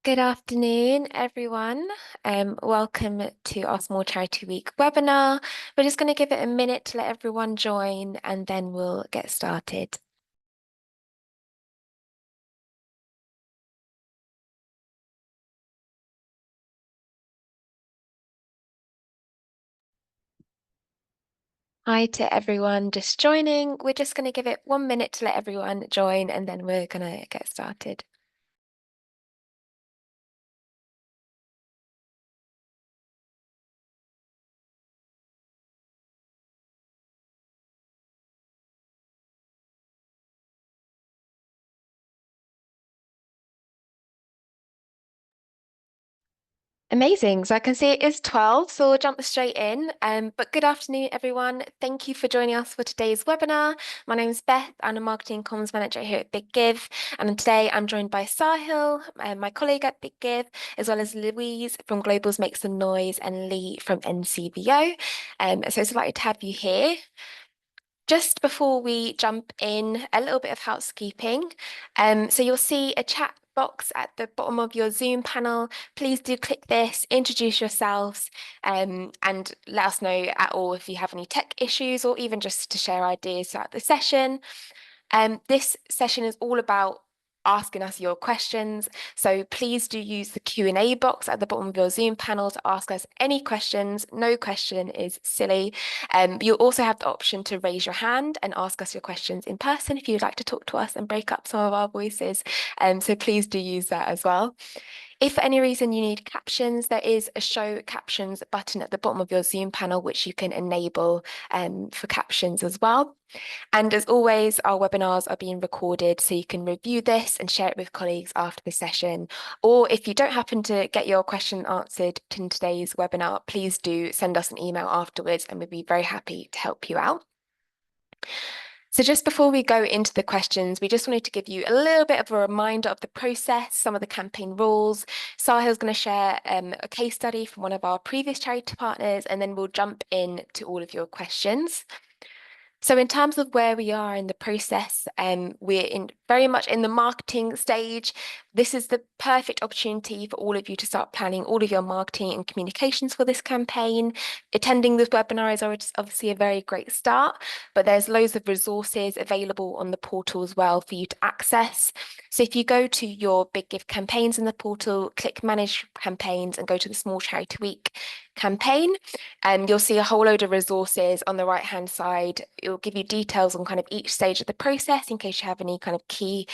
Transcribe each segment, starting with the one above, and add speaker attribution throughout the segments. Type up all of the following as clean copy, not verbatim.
Speaker 1: Good afternoon, everyone. Welcome to our Small Charity Week webinar. We're just going to give it a minute to let everyone join and then we'll get started. Hi to everyone just joining. We're just going to give it 1 minute to let everyone join and then we're going to get started. Amazing. So I can see it is 12, so we'll jump straight in. But good afternoon, everyone. Thank you for joining us for today's webinar. My name is Beth. I'm a marketing comms manager here at Big Give. And today I'm joined by Sahil, my colleague at Big Give, as well as Louise from Global's Make Some Noise and Lee from NCVO. So it's delighted to have you here. Just before we jump in, a little bit of housekeeping. So you'll see a chat box at the bottom of your Zoom panel. Please do click this, introduce yourselves, and let us know at all if you have any tech issues or even just to share ideas throughout the session. This session is all about asking us your questions. So please do use the Q&A box at the bottom of your Zoom panel to ask us any questions. No question is silly. You'll also have the option to raise your hand and ask us your questions in person if you'd like to talk to us and break up some of our voices. So please do use that as well. If for any reason you need captions, there is a show captions button at the bottom of your Zoom panel, which you can enable for captions as well. And as always, our webinars are being recorded, so you can review this and share it with colleagues after the session. Or if you don't happen to get your question answered in today's webinar, please do send us an email afterwards and we'd be very happy to help you out. So just before we go into the questions, we just wanted to give you a little bit of a reminder of the process, some of the campaign rules. Sahil's going to share a case study from one of our previous charity partners, and then we'll jump in to all of your questions. So in terms of where we are in the process, we're very much in the marketing stage. This is the perfect opportunity for all of you to start planning all of your marketing and communications for this campaign. Attending this webinar is obviously a very great start, but there's loads of resources available on the portal as well for you to access. So if you go to your Big Give campaigns in the portal, click Manage Campaigns and go to the Small Charity Week campaign, and you'll see a whole load of resources on the right-hand side. It will give you details on kind of each stage of the process in case you have any kind of key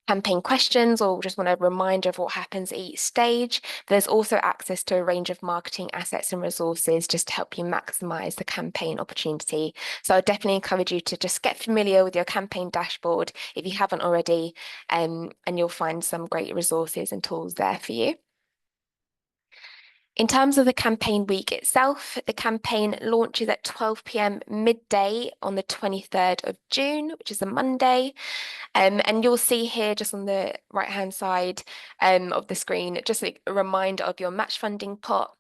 Speaker 1: campaign questions or just want a reminder of what happens at each stage. There's also access to a range of marketing assets and resources just to help you maximize the campaign opportunity. So I definitely encourage you to just get familiar with your campaign dashboard if you haven't already, and you'll find some great resources and tools there for you. In terms of the campaign week itself, the campaign launches at 12 p.m. midday on the 23rd of June, which is a Monday. And you'll see here just on the right-hand side of the screen, just a reminder of your match funding pot.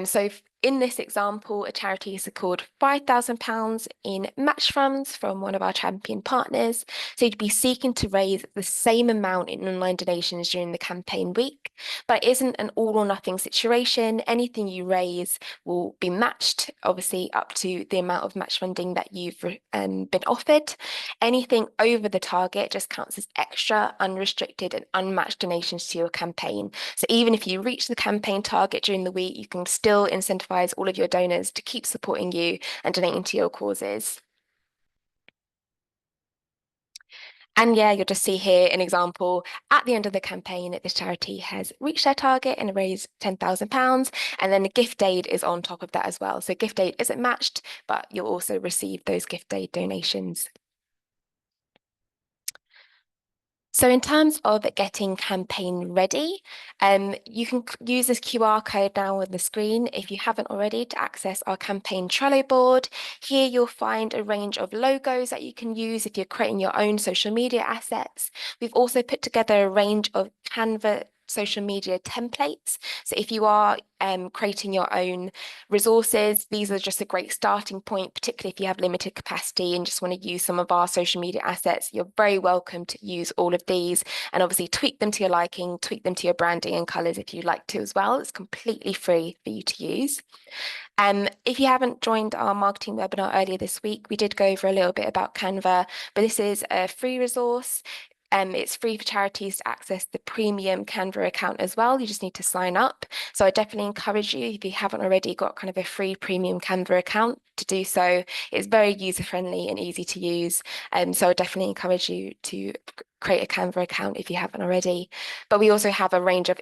Speaker 1: So in this example, a charity has secured £5,000 in match funds from one of our champion partners. So you'd be seeking to raise the same amount in online donations during the campaign week, but it isn't an all or nothing situation. Anything you raise will be matched, obviously up to the amount of match funding that you've been offered. Anything over the target just counts as extra, unrestricted and unmatched donations to your campaign. So even if you reach the campaign target during the week, you can still incentivize all of your donors to keep supporting you and donating to your causes. And yeah, you'll just see here an example. At the end of the campaign, this charity has reached their target and raised £10,000. And then the gift aid is on top of that as well. So gift aid isn't matched, but you'll also receive those gift aid donations. So in terms of getting campaign ready, you can use this QR code now on the screen if you haven't already to access our campaign Trello board. Here you'll find a range of logos that you can use if you're creating your own social media assets. We've also put together a range of Canva social media templates. So if you are creating your own resources, these are just a great starting point, particularly if you have limited capacity and just want to use some of our social media assets. You're very welcome to use all of these and obviously tweak them to your liking, tweak them to your branding and colors if you'd like to as well. It's completely free for you to use. If you haven't joined our marketing webinar earlier this week, we did go over a little bit about Canva, but this is a free resource. It's free for charities to access the premium Canva account as well. You just need to sign up. So I definitely encourage you, if you haven't already got kind of a free premium Canva account, to do so. It's very user-friendly and easy to use. So I definitely encourage you to create a Canva account if you haven't already. But we also have a range of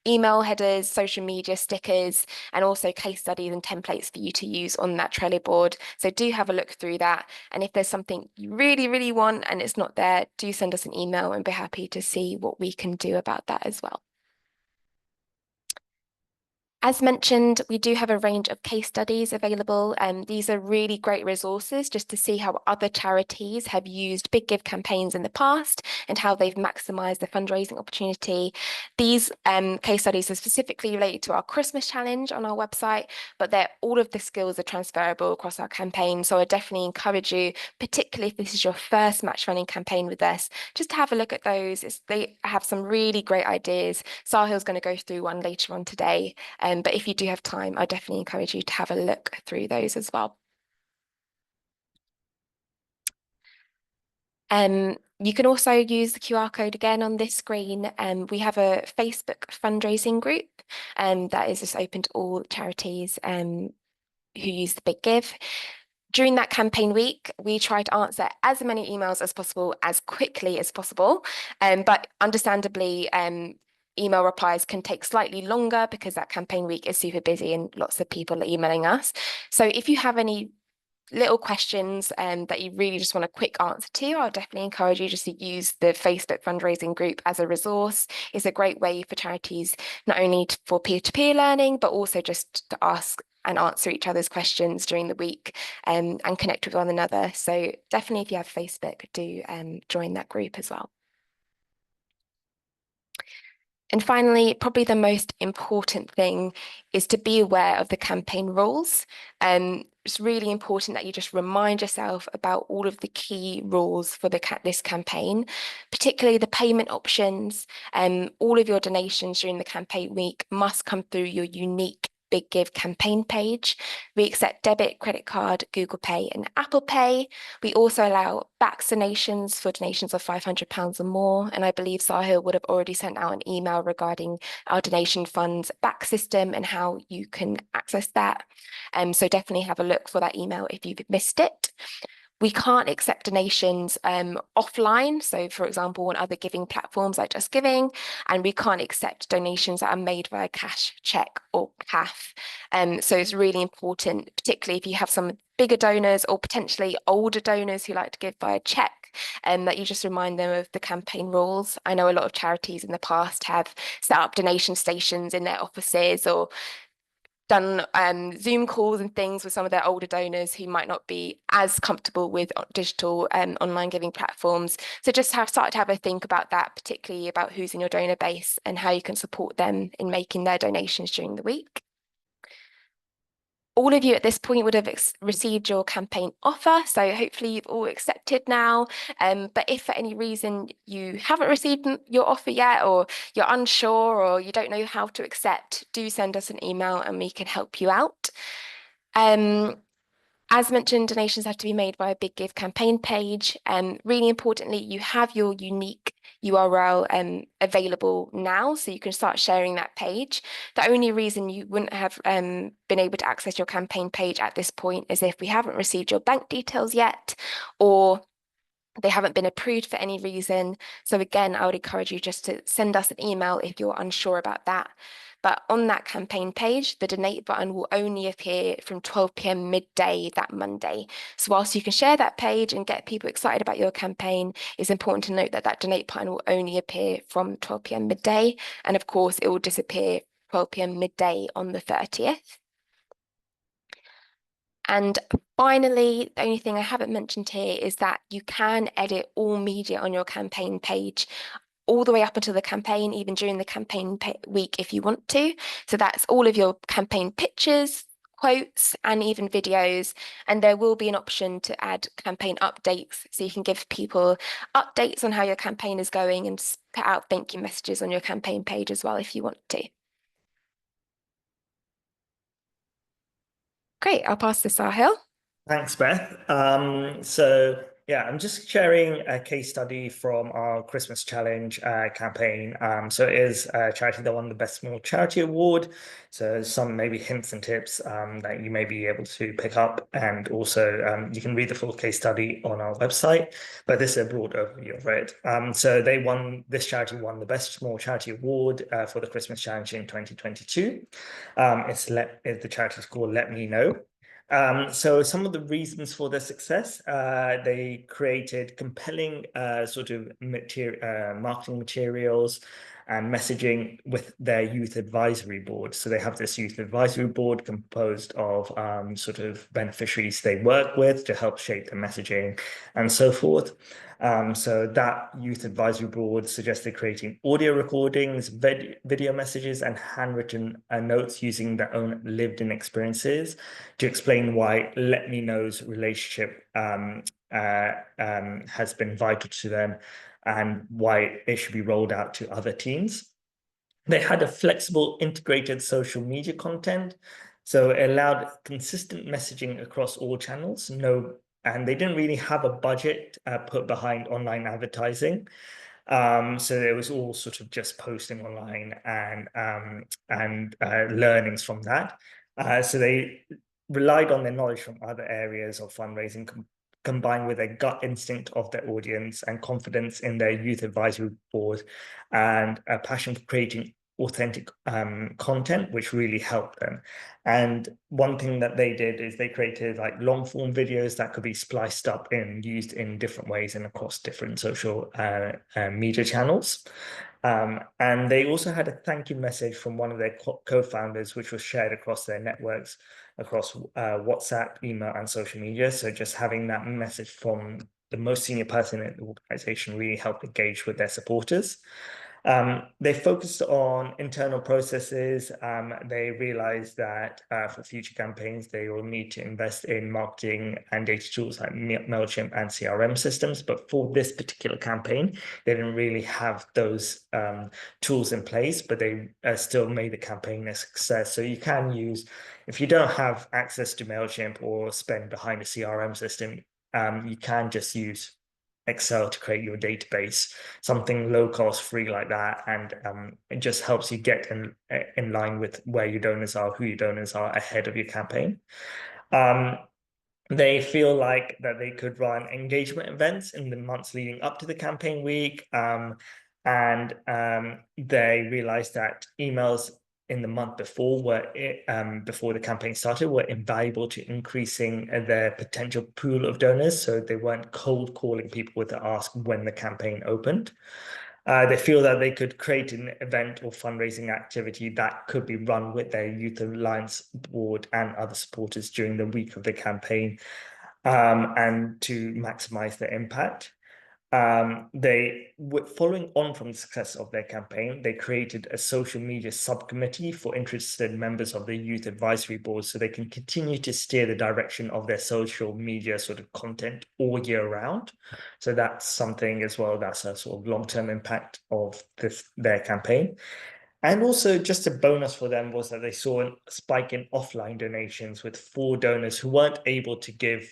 Speaker 1: email headers, social media stickers, and also case studies and templates for you to use on that Trello board. So do have a look through that. And if there's something you really, really want and it's not there, do send us an email and be happy to see what we can do about that as well. As mentioned, we do have a range of case studies available, and these are really great resources just to see how other charities have used Big Give campaigns in the past and how they've maximized the fundraising opportunity. These case studies are specifically related to our Christmas challenge on our website, but all of the skills are transferable across our campaign. So I definitely encourage you, particularly if this is your first match running campaign with us, just to have a look at those. They have some really great ideas. Sahil's going to go through one later on today. But if you do have time, I definitely encourage you to have a look through those as well. You can also use the QR code again on this screen. We have a Facebook fundraising group that is just open to all charities who use the Big Give. During that campaign week, we try to answer as many emails as possible, as quickly as possible. But understandably, email replies can take slightly longer because that campaign week is super busy and lots of people are emailing us. So if you have any little questions that you really just want a quick answer to, I'll definitely encourage you just to use the Facebook fundraising group as a resource. It's a great way for charities, not only for peer-to-peer learning, but also just to ask and answer each other's questions during the week and connect with one another. So definitely if you have Facebook, do join that group as well. And finally, probably the most important thing is to be aware of the campaign rules. It's really important that you just remind yourself about all of the key rules for this campaign, particularly the payment options. All of your donations during the campaign week must come through your unique Big Give campaign page. We accept debit, credit card, Google Pay, and Apple Pay. We also allow vaccinations for donations of £500 or more. And I believe Sahil would have already sent out an email regarding our donation funds back system and how you can access that. So definitely have a look for that email if you've missed it. We can't accept donations offline. So for example, on other giving platforms like Just Giving, and we can't accept donations that are made via cash, check or CAF. So it's really important, particularly if you have some bigger donors or potentially older donors who like to give via check, that you just remind them of the campaign rules. I know a lot of charities in the past have set up donation stations in their offices or done Zoom calls and things with some of their older donors who might not be as comfortable with digital online giving platforms. So just start to have a think about that, particularly about who's in your donor base and how you can support them in making their donations during the week. All of you at this point would have received your campaign offer, so hopefully you've all accepted now. But if for any reason you haven't received your offer yet, or you're unsure, or you don't know how to accept, do send us an email and we can help you out. As mentioned, donations have to be made by a Big Give campaign page. Really importantly, you have your unique URL available now, so you can start sharing that page. The only reason you wouldn't have been able to access your campaign page at this point is if we haven't received your bank details yet, or they haven't been approved for any reason. So again, I would encourage you just to send us an email if you're unsure about that. But on that campaign page, the donate button will only appear from 12 p.m. midday that Monday. So whilst you can share that page and get people excited about your campaign, it's important to note that that donate button will only appear from 12 p.m. midday. And of course, it will disappear 12 p.m. midday on the 30th. And finally, the only thing I haven't mentioned here is that you can edit all media on your campaign page all the way up until the campaign, even during the campaign week if you want to. So that's all of your campaign pictures, quotes, and even videos. And there will be an option to add campaign updates. So you can give people updates on how your campaign is going and put out thank you messages on your campaign page as well if you want to. Great, I'll pass this to Sahil.
Speaker 2: Thanks, Beth. So yeah, I'm just sharing a case study from our Christmas Challenge campaign. So it is a charity that won the Best Small Charity Award. So some maybe hints and tips that you may be able to pick up. And also you can read the full case study on our website, but this is a broad overview of it. So this charity won the Best Small Charity Award for the Christmas Challenge in 2022. The charity is called Let Me Know. So some of the reasons for their success, they created compelling sort of marketing materials and messaging with their youth advisory board. So they have this youth advisory board composed of sort of beneficiaries they work with to help shape the messaging and so forth. So that youth advisory board suggested creating audio recordings, video messages, and handwritten notes using their own lived-in experiences to explain why Let Me Know's relationship has been vital to them and why it should be rolled out to other teams. They had a flexible, integrated social media content, so it allowed consistent messaging across all channels. And they didn't really have a budget put behind online advertising. So it was all sort of just posting online and learnings from that. So they relied on their knowledge from other areas of fundraising, combined with a gut instinct of their audience and confidence in their youth advisory board and a passion for creating authentic content, which really helped them. And one thing that they did is they created like long form videos that could be spliced up and used in different ways and across different social media channels. And they also had a thank you message from one of their co-founders, which was shared across their networks, across WhatsApp, email, and social media. So just having that message from the most senior person in the organization really helped engage with their supporters. They focused on internal processes. They realized that for future campaigns, they will need to invest in marketing and data tools like MailChimp and CRM systems. But for this particular campaign, they didn't really have those tools in place, but they still made the campaign a success. So you can use, if you don't have access to MailChimp or spend behind a CRM system, you can just use Excel to create your database, something low cost, free like that, and it just helps you get in line with where your donors are, who your donors are ahead of your campaign. They feel like that they could run engagement events in the months leading up to the campaign week, and they realized that emails in the month before before the campaign started were invaluable to increasing their potential pool of donors. So they weren't cold calling people to ask when the campaign opened. They feel that they could create an event or fundraising activity that could be run with their Youth Alliance board and other supporters during the week of the campaign, and to maximize their impact. Following on from the success of their campaign, they created a social media subcommittee for interested members of the youth advisory board so they can continue to steer the direction of their social media sort of content all year round. So that's something as well, that's a sort of long-term impact of their campaign. And also just a bonus for them was that they saw a spike in offline donations with 4 donors who weren't able to give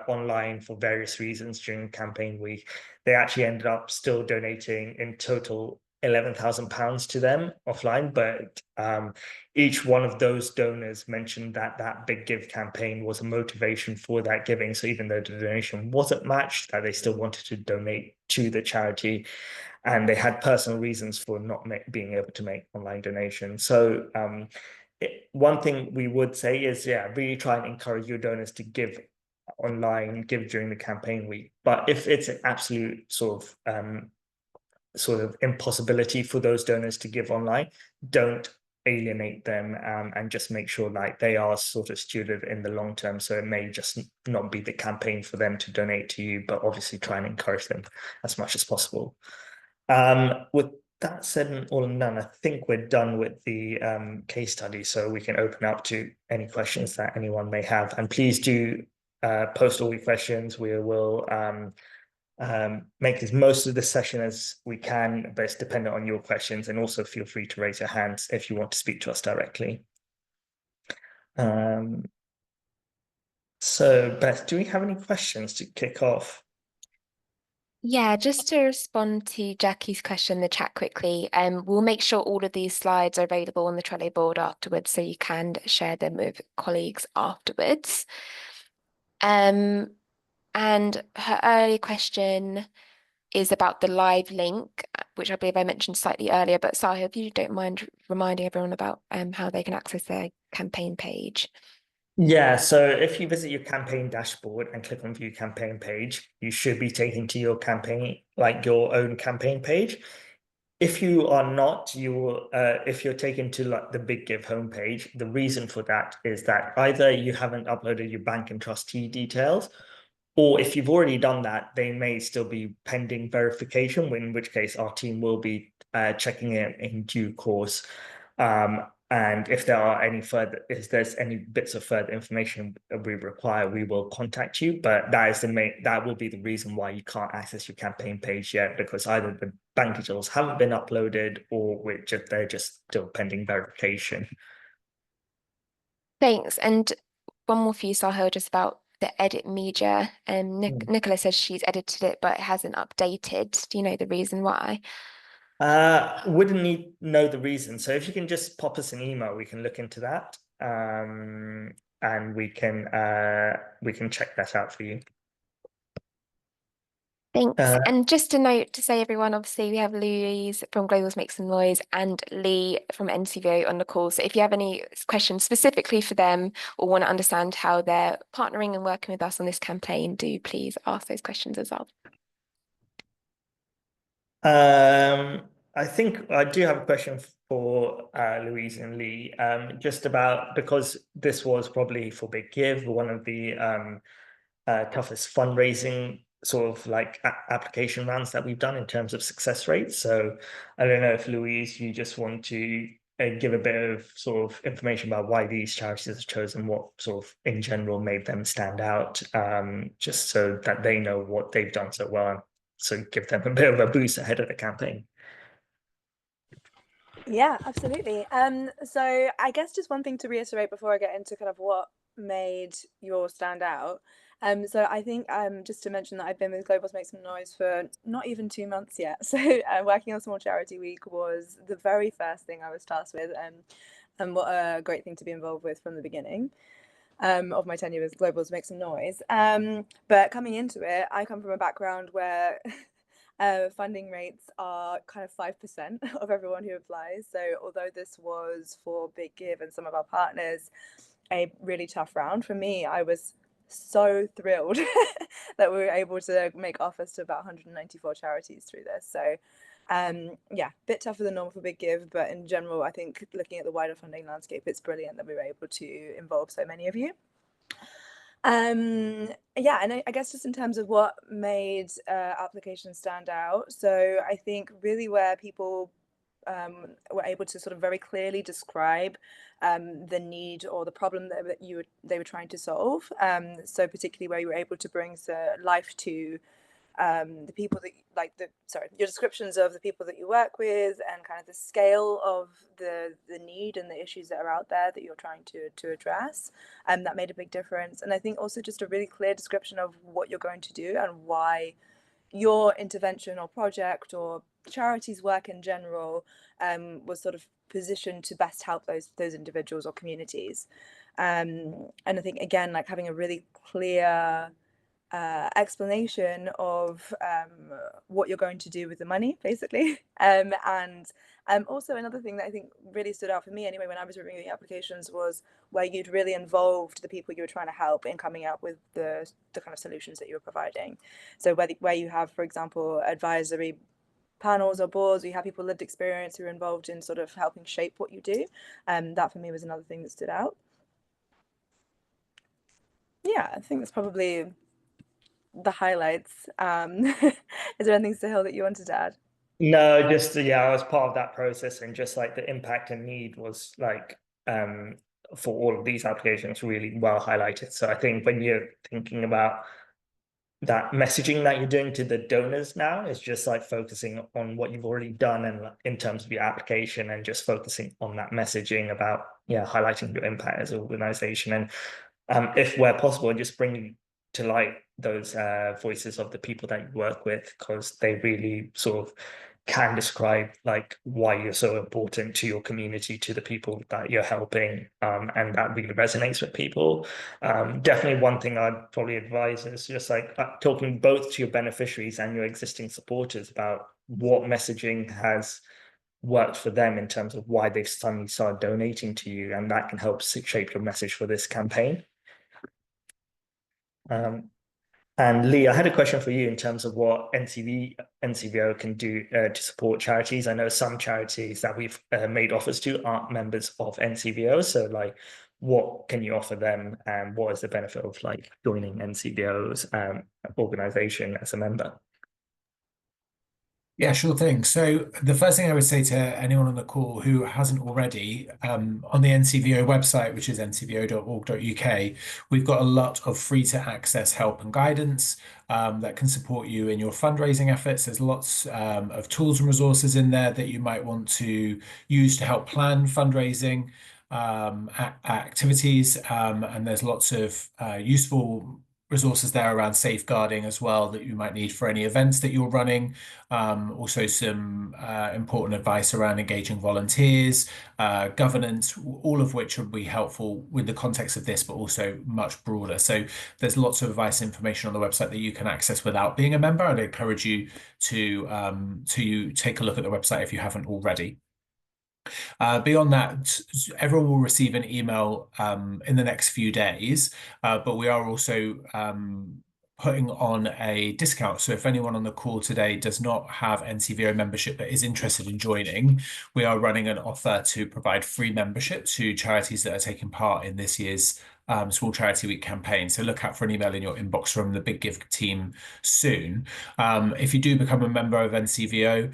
Speaker 2: online for various reasons during campaign week. They actually ended up still donating in total £11,000 to them offline, but each one of those donors mentioned that that Big Give campaign was a motivation for that giving. So even though the donation wasn't matched, that they still wanted to donate to the charity, and they had personal reasons for not being able to make online donations. So one thing we would say is, yeah, really try and encourage your donors to give online, give during the campaign week. But if it's an absolute sort of impossibility for those donors to give online, don't alienate them, and just make sure like they are sort of stewarded in the long term. So it may just not be the campaign for them to donate to you, but obviously try and encourage them as much as possible. With that said and all and done, I think we're done with the case study, so we can open up to any questions that anyone may have. And please do post all your questions. We will make as most of the session as we can, but it's dependent on your questions. And also feel free to raise your hands if you want to speak to us directly. So Beth, do we have any questions to kick off?
Speaker 1: Yeah, just to respond to Jackie's question in the chat quickly, we'll make sure all of these slides are available on the Trello board afterwards, so you can share them with colleagues afterwards. And her earlier question is about the live link, which I believe I mentioned slightly earlier, but Sahil, if you don't mind reminding everyone about how they can access their campaign page.
Speaker 2: Yeah, so if you visit your campaign dashboard and click on view campaign page, you should be taken to your campaign, like your own campaign page. If you are not, you will, if you're taken to like the Big Give homepage, the reason for that is that either you haven't uploaded your bank and trustee details, or if you've already done that, they may still be pending verification, in which case our team will be checking it in due course. And if there's any bits of further information we require, we will contact you. But that will be the reason why you can't access your campaign page yet, because either the bank details haven't been uploaded or they're just still pending verification.
Speaker 1: Thanks. And one more for you, Sahil, just about the edit media.
Speaker 2: Hmm.
Speaker 1: Nicola says she's edited it, but it hasn't updated. Do you know the reason why?
Speaker 2: Wouldn't need know the reason. So if you can just pop us an email, we can look into that. And we can check that out for you.
Speaker 1: Thanks.
Speaker 2: Uh,
Speaker 1: And just a note to say, everyone, obviously we have Louise from Global's Make Some Noise and Lee from NCVO on the call. So if you have any questions specifically for them or want to understand how they're partnering and working with us on this campaign, do please ask those questions as well.
Speaker 2: I think I do have a question for Louise and Lee, just about because this was probably for Big Give, one of the toughest fundraising sort of like application rounds that we've done in terms of success rates. So I don't know if Louise, you just want to give a bit of sort of information about why these charities are chosen, what sort of in general made them stand out, just so that they know what they've done so well. So give them a bit of a boost ahead of the campaign.
Speaker 3: Yeah, absolutely. So I guess just one thing to reiterate before I get into kind of what made yours stand out. So I think just to mention that I've been with Global's Make Some Noise for not even 2 months yet. So working on Small Charity Week was the very first thing I was tasked with, and what a great thing to be involved with from the beginning of my tenure with Global's Make Some Noise. But coming into it, I come from a background where funding rates are kind of 5% of everyone who applies. So although this was for Big Give and some of our partners, a really tough round for me, I was so thrilled that we were able to make offers to about 194 charities through this. So yeah, a bit tougher than normal for Big Give, but in general, I think looking at the wider funding landscape, it's brilliant that we were able to involve so many of you. Yeah, and I guess just in terms of what made applications stand out, so I think really where people were able to sort of very clearly describe the need or the problem that they were trying to solve. So particularly where you were able to bring life to the people that your descriptions of the people that you work with and kind of the scale of the need and the issues that are out there that you're trying to address, that made a big difference. And I think also just a really clear description of what you're going to do and why your intervention or project or charities work in general was sort of positioned to best help those individuals or communities. And I think again, like having a really clear explanation of what you're going to do with the money, basically. And also another thing that I think really stood out for me anyway when I was reviewing applications was where you'd really involved the people you were trying to help in coming up with the kind of solutions that you were providing. So where you have, for example, advisory panels or boards, you have people with lived experience who are involved in sort of helping shape what you do. That for me was another thing that stood out. Yeah, I think that's probably the highlights. Is there anything, Sahil, that you wanted to add?
Speaker 2: No, just yeah, I was part of that process, and just like the impact and need was like for all of these applications really well highlighted. So I think when you're thinking about that messaging that you're doing to the donors now is just like focusing on what you've already done and in terms of your application, and just focusing on that messaging about highlighting your impact as an organization, and if where possible just bringing to light those voices of the people that you work with, because they really sort of can describe like why you're so important to your community, to the people that you're helping, and that really resonates with people. Definitely one thing I'd probably advise is just like talking both to your beneficiaries and your existing supporters about what messaging has worked for them in terms of why they've suddenly started donating to you, and that can help shape your message for this campaign. And Lee, I had a question for you in terms of what NCVO can do to support charities. I know some charities that we've made offers to aren't members of NCVO. So like, what can you offer them, and what is the benefit of like joining NCVO's organization as a member?
Speaker 4: Yeah, sure thing. So the first thing I would say to anyone on the call who hasn't already, on the NCVO website, which is ncvo.org.uk, we've got a lot of free to access help and guidance that can support you in your fundraising efforts. There's lots of tools and resources in there that you might want to use to help plan fundraising activities. And there's lots of useful resources there around safeguarding as well that you might need for any events that you're running. Also some important advice around engaging volunteers, governance, all of which would be helpful with the context of this, but also much broader. So there's lots of advice information on the website that you can access without being a member. I'd encourage you to take a look at the website if you haven't already. Beyond that, everyone will receive an email in the next few days, but we are also putting on a discount. So if anyone on the call today does not have NCVO membership but is interested in joining, we are running an offer to provide free membership to charities that are taking part in this year's Small Charity Week campaign. So look out for an email in your inbox from the Big Give team soon. If you do become a member of NCVO,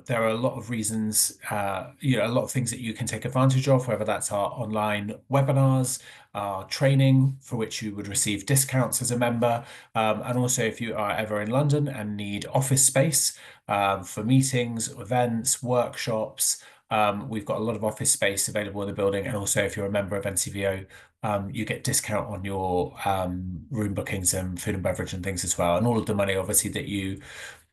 Speaker 4: there are a lot of reasons, a lot of things that you can take advantage of, whether that's our online webinars, our training, for which you would receive discounts as a member. And also if you are ever in London and need office space for meetings, events, workshops, we've got a lot of office space available in the building. And also if you're a member of NCVO, you get discount on your room bookings and food and beverage and things as well. And all of the money, obviously, that you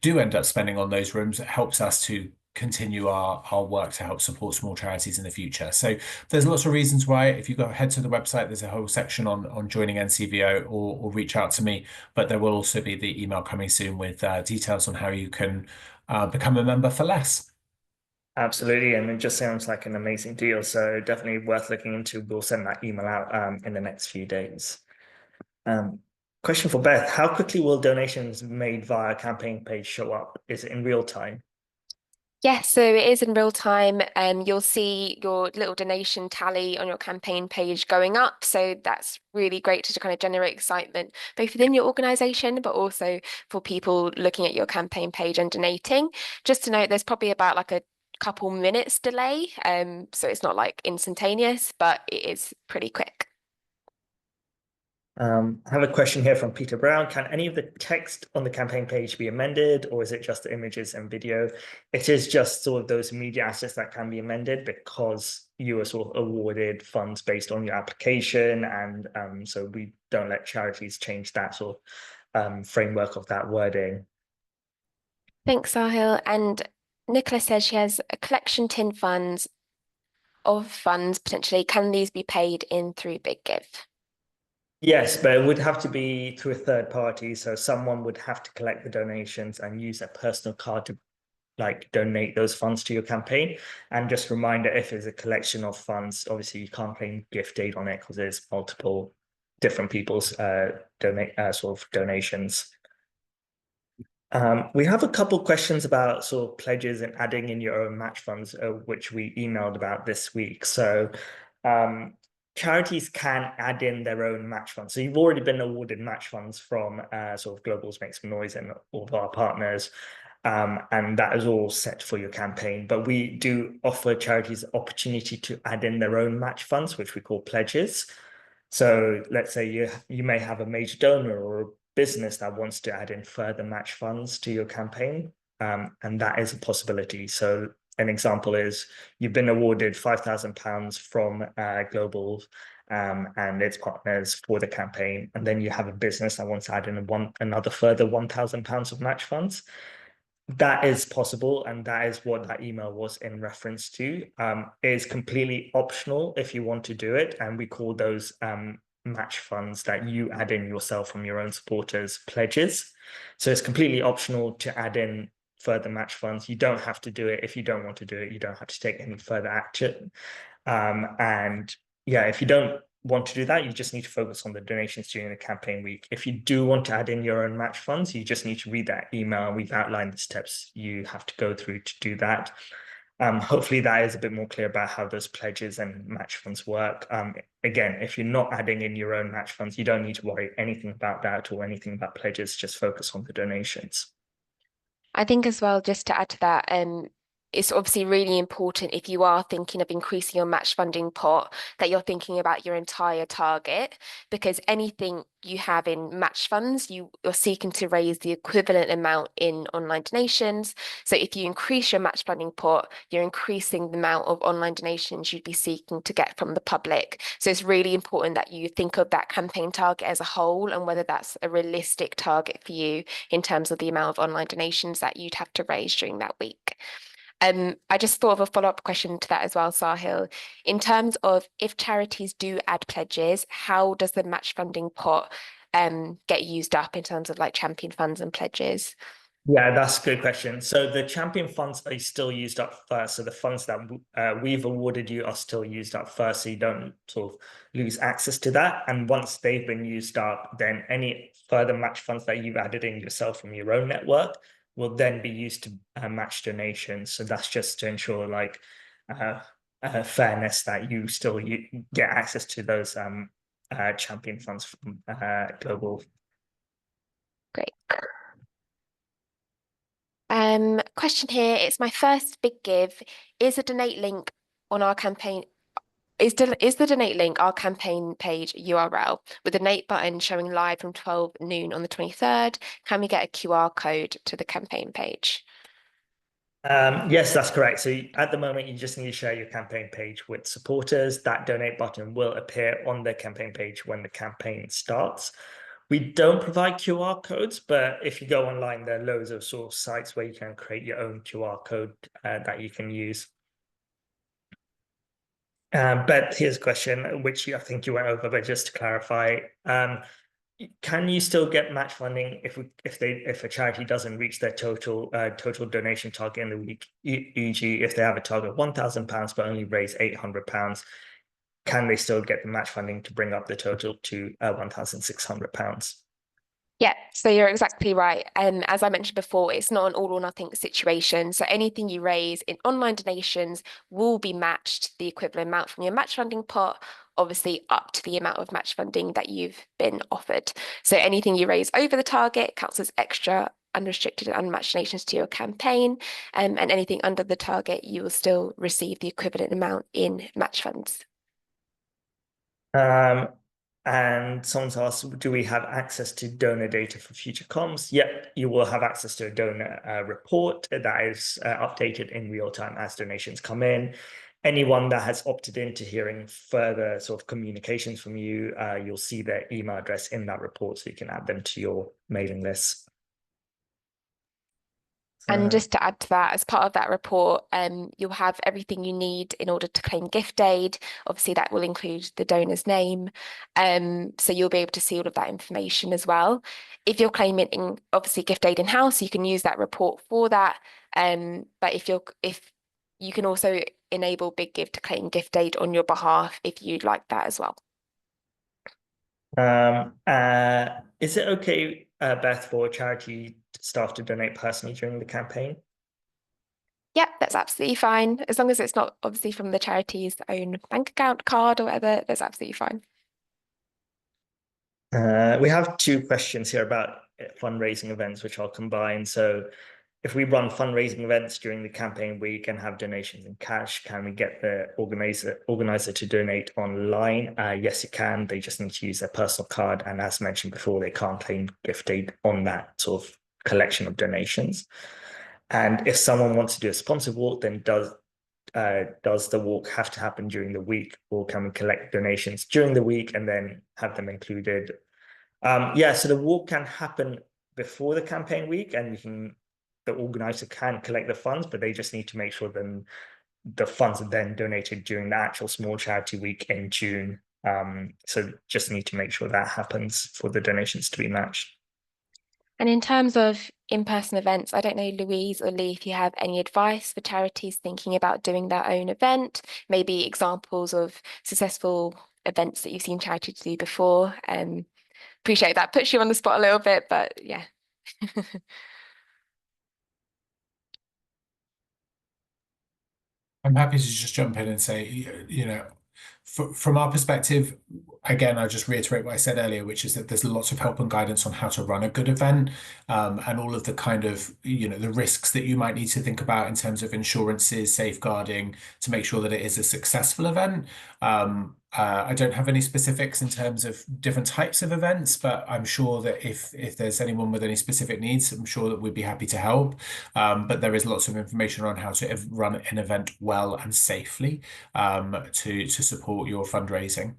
Speaker 4: do end up spending on those rooms, it helps us to continue our work to help support small charities in the future. So there's lots of reasons why. If you go head to the website, there's a whole section on joining NCVO, or reach out to me. But there will also be the email coming soon with details on how you can become a member for less.
Speaker 2: Absolutely, and it just sounds like an amazing deal. So definitely worth looking into. We'll send that email out in the next few days. Question for Beth: how quickly will donations made via campaign page show up? Is it in real time?
Speaker 1: Yes, so it is in real time. You'll see your little donation tally on your campaign page going up. So that's really great to kind of generate excitement, both within your organization, but also for people looking at your campaign page and donating. Just to note, there's probably about like a couple minutes delay. So it's not like instantaneous, but it is pretty quick.
Speaker 2: I have a question here from Peter Brown. Can any of the text on the campaign page be amended, or is it just the images and video? It is just sort of those media assets that can be amended, because you are sort of awarded funds based on your application. And so we don't let charities change that sort of framework of that wording.
Speaker 1: Thanks, Sahil. And Nicola says she has a collection tin funds potentially. Can these be paid in through Big Give?
Speaker 2: Yes, but it would have to be through a third party. So someone would have to collect the donations and use their personal card to like donate those funds to your campaign. And just a reminder, if it's a collection of funds, obviously you can't claim gift aid on it because there's multiple different people's donations. We have a couple questions about sort of pledges and adding in your own match funds, which we emailed about this week. So charities can add in their own match funds. So you've already been awarded match funds from sort of Global's Make Some Noise and all of our partners. And that is all set for your campaign. But we do offer charities the opportunity to add in their own match funds, which we call pledges. So let's say you may have a major donor or a business that wants to add in further match funds to your campaign, and that is a possibility. So an example is you've been awarded £5,000 from Global and its partners for the campaign, and then you have a business that wants to add in another further £1,000 of match funds. That is possible, and that is what that email was in reference to. It is completely optional if you want to do it, and we call those match funds that you add in yourself from your own supporters pledges. So it's completely optional to add in further match funds. You don't have to do it. If you don't want to do it, you don't have to take any further action. And yeah, if you don't want to do that, you just need to focus on the donations during the campaign week. If you do want to add in your own match funds, you just need to read that email. We've outlined the steps you have to go through to do that. Hopefully that is a bit more clear about how those pledges and match funds work. Again, if you're not adding in your own match funds, you don't need to worry anything about that or anything about pledges, just focus on the donations.
Speaker 1: I think as well, just to add to that, it's obviously really important if you are thinking of increasing your match funding pot that you're thinking about your entire target, because anything you have in match funds, you're seeking to raise the equivalent amount in online donations. So if you increase your match funding pot, you're increasing the amount of online donations you'd be seeking to get from the public. So it's really important that you think of that campaign target as a whole and whether that's a realistic target for you in terms of the amount of online donations that you'd have to raise during that week. I just thought of a follow-up question to that as well, Sahil. In terms of if charities do add pledges, how does the match funding pot get used up in terms of like champion funds and pledges?
Speaker 2: Yeah, that's a good question. So the champion funds are still used up first. So the funds that we've awarded you are still used up first. So you don't sort of lose access to that. And once they've been used up, then any further match funds that you've added in yourself from your own network will then be used to match donations. So that's just to ensure like fairness that you still get access to those champion funds from Global.
Speaker 1: Great. Question here, it's my first big give. Is a donate link on our campaign? Is the donate link our campaign page URL with the donate button showing live from 12 noon on the 23rd? Can we get a QR code to the campaign page?
Speaker 2: Yes, that's correct. So at the moment, you just need to share your campaign page with supporters. That donate button will appear on the campaign page when the campaign starts. We don't provide QR codes, but if you go online, there are loads of sort of sites where you can create your own QR code that you can use. But here's a question, which I think you went over, but just to clarify, can you still get match funding if a charity doesn't reach their total donation target in the week, e.g. if they have a target of £1,000 but only raise £800, can they still get the match funding to bring up the total to £1,600?
Speaker 1: Yeah, so you're exactly right. As I mentioned before, it's not an all or nothing situation. So anything you raise in online donations will be matched the equivalent amount from your match funding pot, obviously up to the amount of match funding that you've been offered. So anything you raise over the target counts as extra unrestricted and unmatched donations to your campaign. And anything under the target, you will still receive the equivalent amount in match funds.
Speaker 2: And someone's asked, do we have access to donor data for future comms? Yep, you will have access to a donor report that is updated in real time as donations come in. Anyone that has opted into hearing further sort of communications from you, you'll see their email address in that report, so you can add them to your mailing list.
Speaker 1: And just to add to that, as part of that report, you'll have everything you need in order to claim gift aid. Obviously, that will include the donor's name. So you'll be able to see all of that information as well. If you're claiming obviously gift aid in-house, you can use that report for that. But if you can also enable Big Give to claim gift aid on your behalf if you'd like that as well.
Speaker 2: Is it okay, Beth, for charity staff to donate personally during the campaign?
Speaker 1: Yep, that's absolutely fine. As long as it's not obviously from the charity's own bank account, card or whatever, that's absolutely fine.
Speaker 2: We have two questions here about fundraising events, which I'll combine. So if we run fundraising events during the campaign week and have donations in cash, can we get the organizer to donate online? Yes, you can. They just need to use their personal card. And as mentioned before, they can't claim gift aid on that sort of collection of donations. And if someone wants to do a sponsored walk, then does the walk have to happen during the week, or can we collect donations during the week and then have them included? Yeah, so the walk can happen before the campaign week, and the organizer can collect the funds, but they just need to make sure then the funds are then donated during the actual small charity week in June. So just need to make sure that happens for the donations to be matched.
Speaker 1: And in terms of in-person events, I don't know, Louise or Lee, if you have any advice for charities thinking about doing their own event, maybe examples of successful events that you've seen charities do before. Appreciate that puts you on the spot a little bit, but yeah.
Speaker 4: I'm happy to just jump in and say, from our perspective, again, I'll just reiterate what I said earlier, which is that there's lots of help and guidance on how to run a good event, and all of the kind of, the risks that you might need to think about in terms of insurances, safeguarding to make sure that it is a successful event. I don't have any specifics in terms of different types of events, but I'm sure that if there's anyone with any specific needs, I'm sure that we'd be happy to help. But there is lots of information on how to run an event well and safely, to support your fundraising.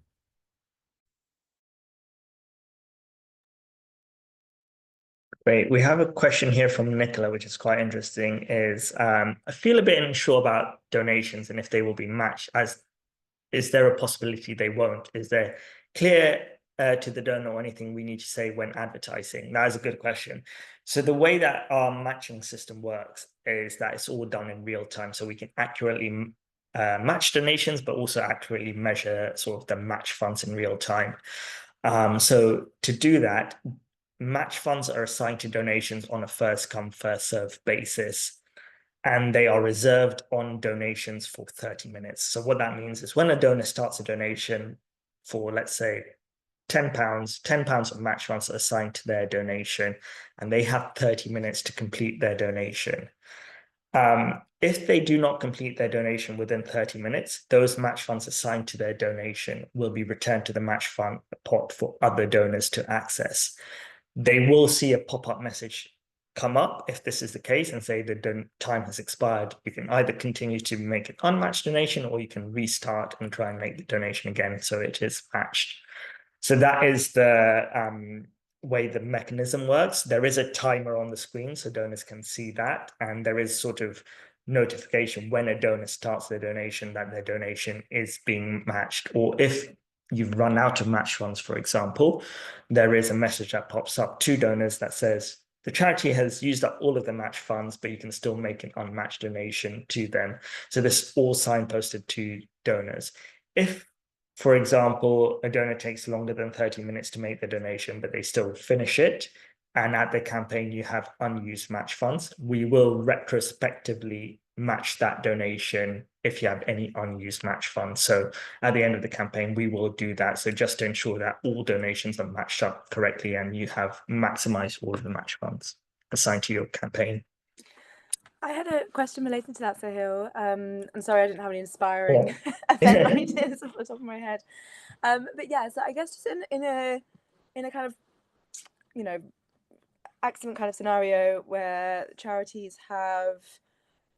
Speaker 2: Great. We have a question here from Nicola, which is quite interesting, I feel a bit unsure about donations and if they will be matched. Is there a possibility they won't? Is there clear to the donor or anything we need to say when advertising? That is a good question. So the way that our matching system works is that it's all done in real time. So we can accurately match donations, but also accurately measure sort of the match funds in real time. So to do that, match funds are assigned to donations on a first come, first served basis, and they are reserved on donations for 30 minutes. So what that means is when a donor starts a donation for, let's say, £10 of match funds are assigned to their donation, and they have 30 minutes to complete their donation. If they do not complete their donation within 30 minutes, those match funds assigned to their donation will be returned to the match fund pot for other donors to access. They will see a pop-up message come up if this is the case and say the time has expired. You can either continue to make an unmatched donation, or you can restart and try and make the donation again so it is matched. So that is the way the mechanism works. There is a timer on the screen so donors can see that, and there is sort of notification when a donor starts their donation that their donation is being matched. Or if you've run out of match funds, for example, there is a message that pops up to donors that says the charity has used up all of the match funds, but you can still make an unmatched donation to them. So this is all signposted to donors. If, for example, a donor takes longer than 30 minutes to make the donation, but they still finish it, and at the campaign you have unused match funds, we will retrospectively match that donation if you have any unused match funds. So at the end of the campaign, we will do that. So just to ensure that all donations are matched up correctly and you have maximized all of the match funds assigned to your campaign.
Speaker 3: I had a question related to that, Sahil. I'm sorry I didn't have any inspiring event ideas off the top of my head. But yeah, so I guess just in a kind of, excellent kind of scenario where charities have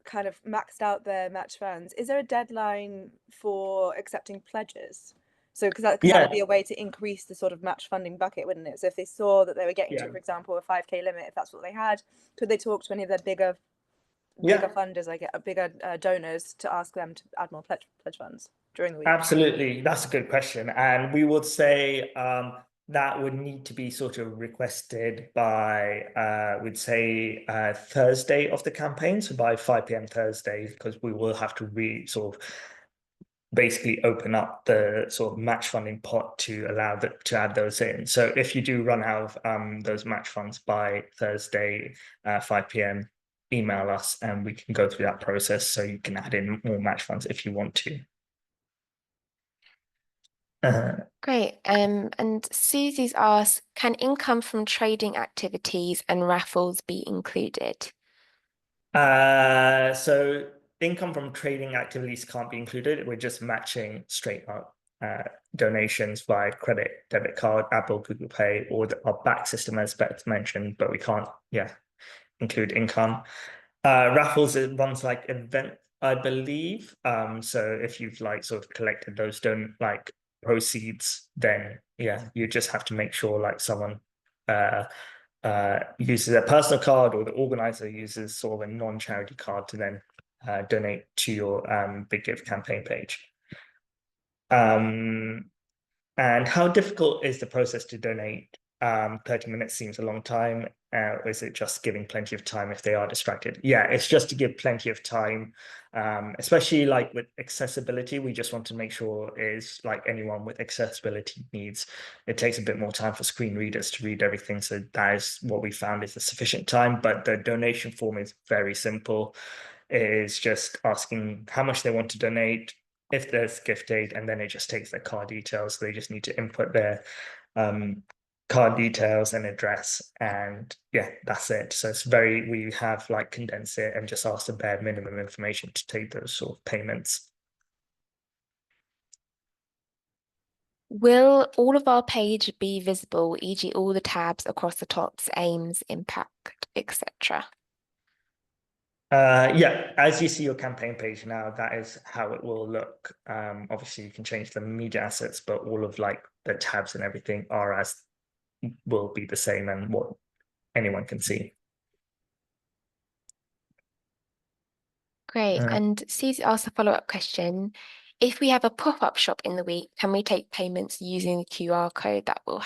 Speaker 3: kind of maxed out their match funds, is there a deadline for accepting pledges? So because that would be a way to increase the sort of match funding bucket, wouldn't it? So if they saw that they were getting to, for example, a 5K limit, if that's what they had, could they talk to any of their bigger funders, bigger donors, to ask them to add more pledge funds during the week?
Speaker 2: Absolutely, that's a good question, and we would say that would need to be sort of requested by, we'd say, Thursday of the campaign, so by 5 p.m. Thursday, because we will have to sort of basically open up the sort of match funding pot to allow to add those in. So if you do run out of those match funds by Thursday, 5 p.m., email us and we can go through that process so you can add in more match funds if you want to.
Speaker 1: Great. And Susie's asked, can income from trading activities and raffles be included?
Speaker 2: So income from trading activities can't be included. We're just matching straight up donations via credit, debit card, Apple, Google Pay, or our back system as Beth mentioned, but we can't, include income. Raffles, it runs like event, I believe. So if you've like sort of collected those proceeds, then you just have to make sure like someone uses a personal card, or the organizer uses sort of a non-charity card to then donate to your Big Give campaign page. And how difficult is the process to donate? 30 minutes seems a long time. Or is it just giving plenty of time if they are distracted? Yeah, it's just to give plenty of time, especially like with accessibility. We just want to make sure is like anyone with accessibility needs, it takes a bit more time for screen readers to read everything. So that is what we found is a sufficient time, but the donation form is very simple. It is just asking how much they want to donate, if there's gift aid, and then it just takes their card details. So they just need to input their card details and address, and that's it. So it's we have like condensed it and just asked the bare minimum information to take those sort of payments.
Speaker 1: Will all of our page be visible, e.g. all the tabs across the tops, aims, impact, etc.?
Speaker 2: Yeah, as you see your campaign page now, that is how it will look. Obviously you can change the media assets, but all of like the tabs and everything will be the same and what anyone can see.
Speaker 1: Great. And Susie asked a follow-up question. If we have a pop-up shop in the week, can we take payments using the QR code that we'll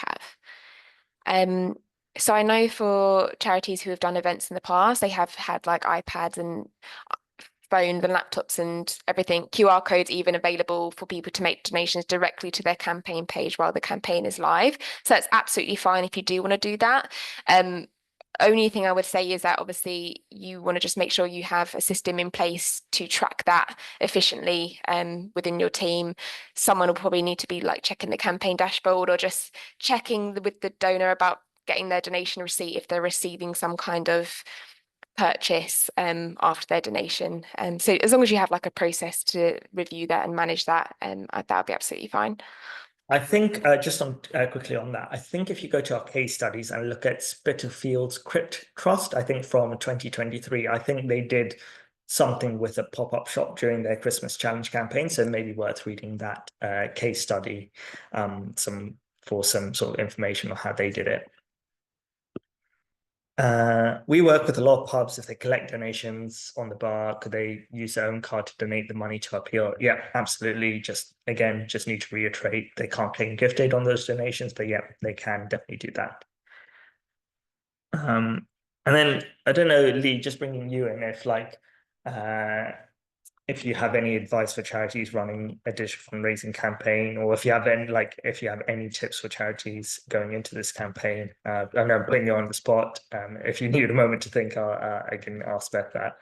Speaker 1: have? So I know for charities who have done events in the past, they have had like iPads and phones and laptops and everything, QR codes even available for people to make donations directly to their campaign page while the campaign is live. So that's absolutely fine if you do want to do that. Only thing I would say is that obviously you want to just make sure you have a system in place to track that efficiently within your team. Someone will probably need to be like checking the campaign dashboard or just checking with the donor about getting their donation receipt if they're receiving some kind of purchase after their donation. So as long as you have like a process to review that and manage that, that'll be absolutely fine.
Speaker 2: I think just on quickly on that, I think if you go to our case studies and look at Spitalfield's Crypt Trust, I think from 2023, I think they did something with a pop-up shop during their Christmas challenge campaign. So maybe worth reading that case study for some sort of information on how they did it. We work with a lot of pubs. If they collect donations on the bar, could they use their own card to donate the money to our PR? Yeah, absolutely. Just need to reiterate, they can't claim gift aid on those donations, but yeah, they can definitely do that. And then I don't know, Lee, just bringing you in, if you have any advice for charities running a digital fundraising campaign, or if you have any tips for charities going into this campaign. I know I'm putting you on the spot. If you need a moment to think, I can ask Beth that.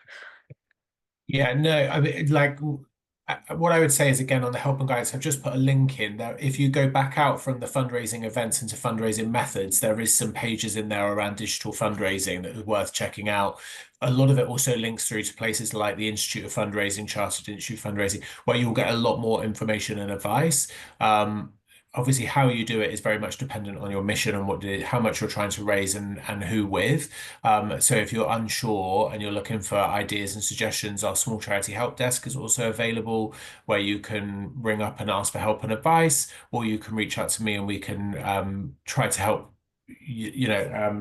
Speaker 4: Yeah, no, I mean, like what I would say is, again, on the help and guidance, I've just put a link in there. If you go back out from the fundraising events into fundraising methods, there is some pages in there around digital fundraising that are worth checking out. A lot of it also links through to places like the Institute of Fundraising, Chartered Institute of Fundraising, where you'll get a lot more information and advice. Obviously, how you do it is very much dependent on your mission and how much you're trying to raise and who with. So if you're unsure and you're looking for ideas and suggestions, our small charity help desk is also available, where you can ring up and ask for help and advice, or you can reach out to me and we can try to help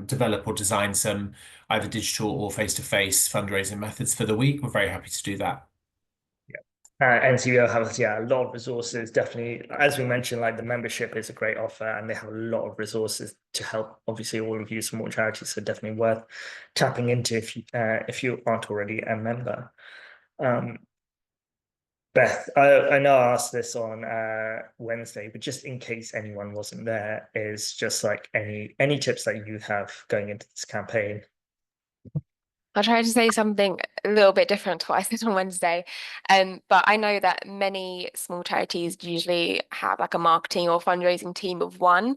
Speaker 4: develop or design some either digital or face-to-face fundraising methods for the week. We're very happy to do that.
Speaker 2: NCVO has a lot of resources. Definitely, as we mentioned, like the membership is a great offer, and they have a lot of resources to help. Obviously, all of you small charities, so definitely worth tapping into if you aren't already a member. Beth, I know I asked this on Wednesday, but just in case anyone wasn't there, is just like any tips that you have going into this campaign?
Speaker 1: I'll try to say something a little bit different to what I said on Wednesday. But I know that many small charities usually have like a marketing or fundraising team of one.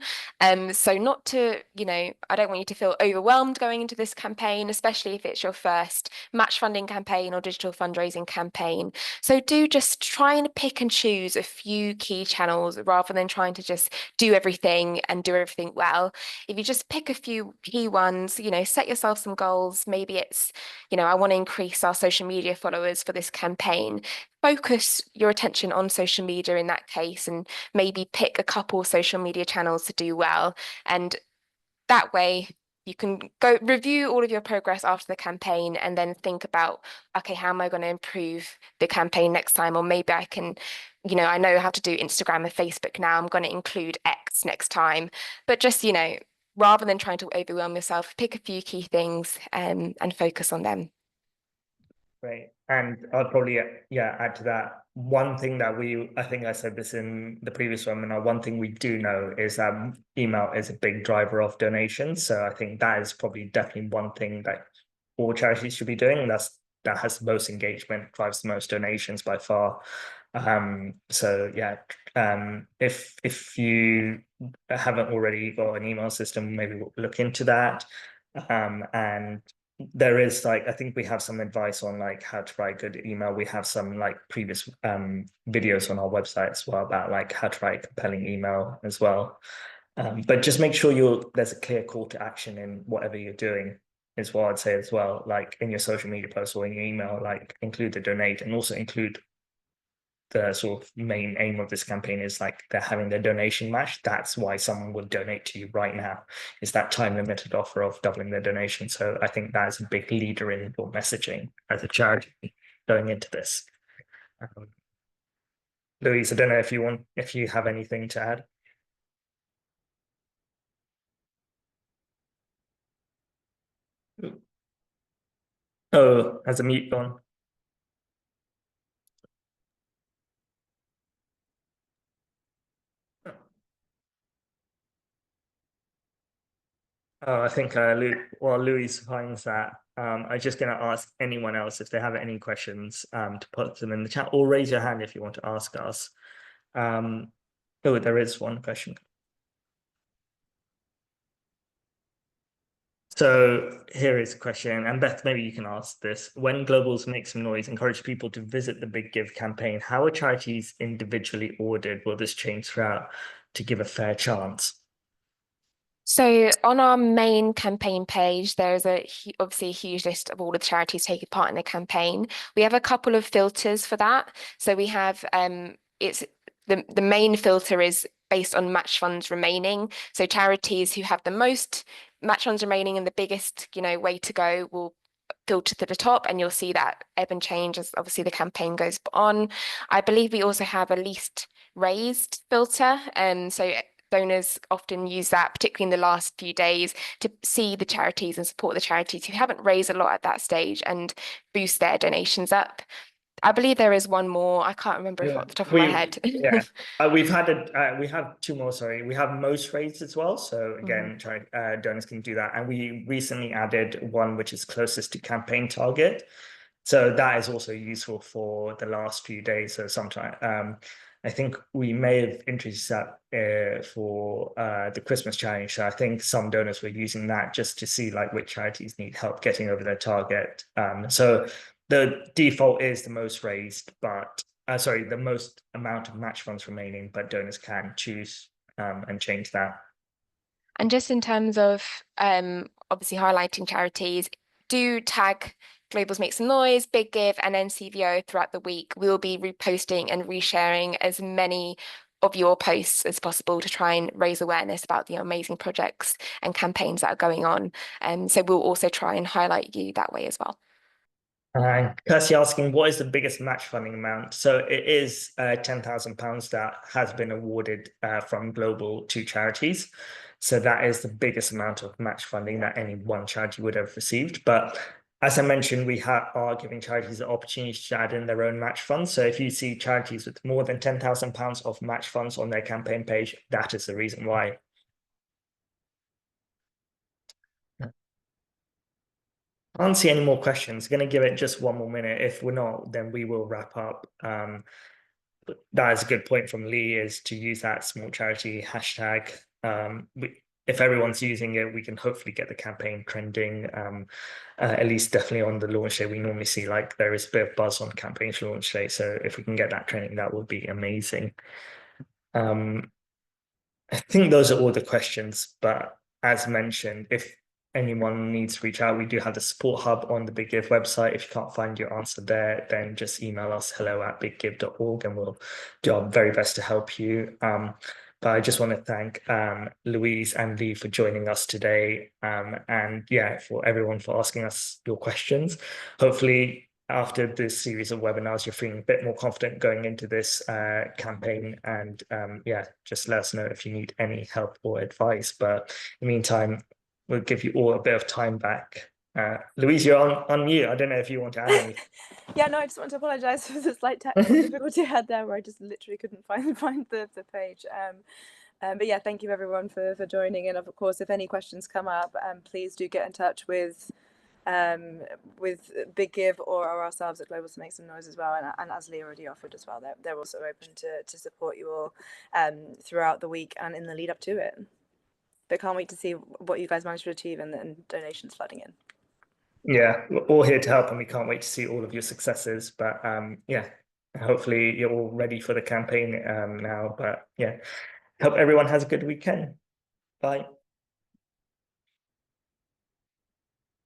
Speaker 1: So not to, I don't want you to feel overwhelmed going into this campaign, especially if it's your first match funding campaign or digital fundraising campaign. So do just try and pick and choose a few key channels rather than trying to just do everything and do everything well. If you just pick a few key ones, set yourself some goals. Maybe it's, I want to increase our social media followers for this campaign. Focus your attention on social media in that case, and maybe pick a couple social media channels to do well. And that way, you can go review all of your progress after the campaign and then think about, okay, how am I going to improve the campaign next time? Or maybe I can, I know how to do Instagram and Facebook now. I'm going to include X next time. But just, rather than trying to overwhelm yourself, pick a few key things and focus on them.
Speaker 2: Great. And I'll probably, add to that. One thing that I think I said this in the previous webinar, one thing we do know is that email is a big driver of donations. So I think that is probably definitely one thing that all charities should be doing. And that has the most engagement, drives the most donations by far. So yeah, if you haven't already got an email system, maybe we'll look into that. And there is I think we have some advice on how to write good email. We have some previous videos on our website as well about how to write compelling email as well. But just make sure there's a clear call to action in whatever you're doing is what I'd say as well. In your social media posts or in your email, include the donate, and also include the sort of main aim of this campaign is they're having their donation match. That's why someone would donate to you right now, is that time limited offer of doubling their donation. So I think that is a big leader in your messaging as a charity going into this. Louise, I don't know if you have anything to add. Oh, has a mute gone? Oh, I think while Louise finds that, I'm just going to ask anyone else if they have any questions to put them in the chat, or raise your hand if you want to ask us. Oh, there is one question. So here is a question, and Beth, maybe you can ask this. When Globals Make Some Noise encourage people to visit the Big Give campaign, how are charities individually ordered? Will this change throughout to give a fair chance?
Speaker 1: So on our main campaign page, there's obviously a huge list of all the charities taking part in the campaign. We have a couple of filters for that. So we have it's the main filter is based on match funds remaining. So charities who have the most match funds remaining and the biggest, way to go will filter to the top, and you'll see that ebb and change as obviously the campaign goes on. I believe we also have a least raised filter, and so donors often use that, particularly in the last few days, to see the charities and support the charities who haven't raised a lot at that stage and boost their donations up. I believe there is one more. I can't remember off the top of my head.
Speaker 2: We have two more. Sorry, we have most raised as well. So again, donors can do that, and we recently added one which is closest to campaign target. So that is also useful for the last few days. So sometime, I think we may have introduced that for the Christmas challenge. So I think some donors were using that just to see which charities need help getting over their target. So the default is the most raised, but the most amount of match funds remaining, but donors can choose and change that.
Speaker 1: And just in terms of obviously highlighting charities, do tag Globals Make Some Noise, Big Give, and NCVO throughout the week. We will be reposting and resharing as many of your posts as possible to try and raise awareness about the amazing projects and campaigns that are going on. So we'll also try and highlight you that way as well.
Speaker 2: Kirsty asking, what is the biggest match funding amount? So it is £10,000 that has been awarded from Global to charities. So that is the biggest amount of match funding that any one charity would have received. But as I mentioned, we are giving charities the opportunity to add in their own match funds. So if you see charities with more than £10,000 of match funds on their campaign page, that is the reason why. Can't see any more questions. Going to give it just one more minute. If we're not, then we will wrap up. That is a good point from Lee, is to use that small charity hashtag. If everyone's using it, we can hopefully get the campaign trending. At least definitely on the launch day, we normally see like there is a bit of buzz on campaigns launch day. So if we can get that trending, that would be amazing. I think those are all the questions, but as mentioned, if anyone needs to reach out, we do have the support hub on the Big Give website. If you can't find your answer there, then just email us hello@biggive.org and we'll do our very best to help you. But I just want to thank Louise and Lee for joining us today. And yeah, for everyone for asking us your questions. Hopefully, after this series of webinars, you're feeling a bit more confident going into this campaign. And yeah, just let us know if you need any help or advice. But in the meantime, we'll give you all a bit of time back. Louise, you're on mute. I don't know if you want to add anything.
Speaker 3: Yeah, no, I just want to apologize for the slight technical difficulty I had there, where I just literally couldn't find the page. But yeah, thank you everyone for joining. And of course, if any questions come up, please do get in touch with Big Give or ourselves at Global to make some noise as well. And as Lee already offered as well, they're also open to support you all throughout the week and in the lead up to it. But can't wait to see what you guys managed to achieve and donations flooding in.
Speaker 2: Yeah, we're all here to help, and we can't wait to see all of your successes. But yeah, hopefully you're all ready for the campaign now. But yeah, hope everyone has a good weekend. Bye.